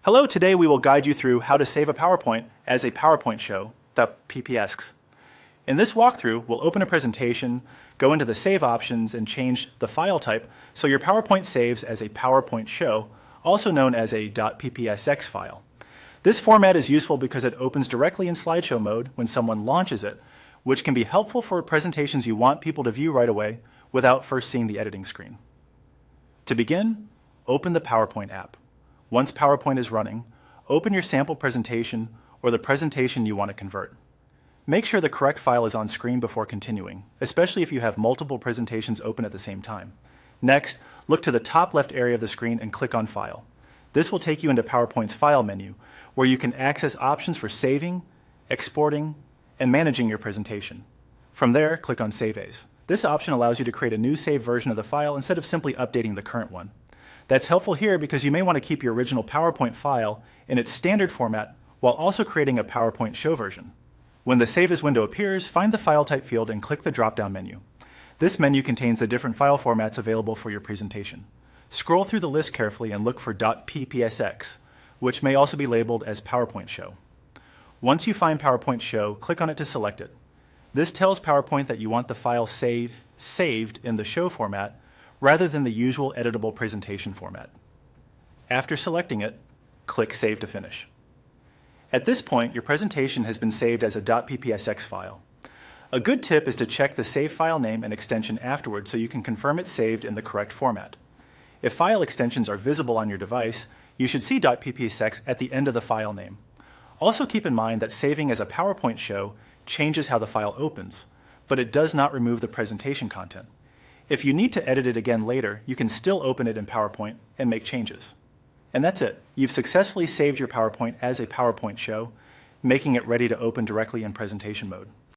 Hello, today we will guide you through how to save a PowerPoint as a PowerPoint show, the PPSX. In this walkthrough, we'll open a presentation, go into the Save options, and change the file type so your PowerPoint saves as a PowerPoint show, also known as a .ppsx file. This format is useful because it opens directly in slideshow mode when someone launches it, which can be helpful for presentations you want people to view right away without first seeing the editing screen. To begin, open the PowerPoint app. Once PowerPoint is running, open your sample presentation or the presentation you want to convert. Make sure the correct file is on screen before continuing, especially if you have multiple presentations open at the same time. Next, look to the top left area of the screen and click on File. This will take you into PowerPoint's File menu, where you can access options for saving, exporting, and managing your presentation. From there, click on Save As. This option allows you to create a new saved version of the file instead of simply updating the current one. That's helpful here because you may want to keep your original PowerPoint file in its standard format while also creating a PowerPoint show version. When the Save As window appears, find the File Type field and click the drop-down menu. This menu contains the different file formats available for your presentation. Scroll through the list carefully and look for .ppsx, which may also be labeled as PowerPoint Show. Once you find PowerPoint Show, click on it to select it. This tells PowerPoint that you want the file saved in the show format rather than the usual editable presentation format. After selecting it, click Save to finish. At this point, your presentation has been saved as a .ppsx file. A good tip is to check the save file name and extension afterwards so you can confirm it's saved in the correct format. If file extensions are visible on your device, you should see .ppsx at the end of the file name. Also keep in mind that saving as a PowerPoint show changes how the file opens, but it does not remove the presentation content. If you need to edit it again later, you can still open it in PowerPoint and make changes. And that's it. You've successfully saved your PowerPoint as a PowerPoint show, making it ready to open directly in presentation mode.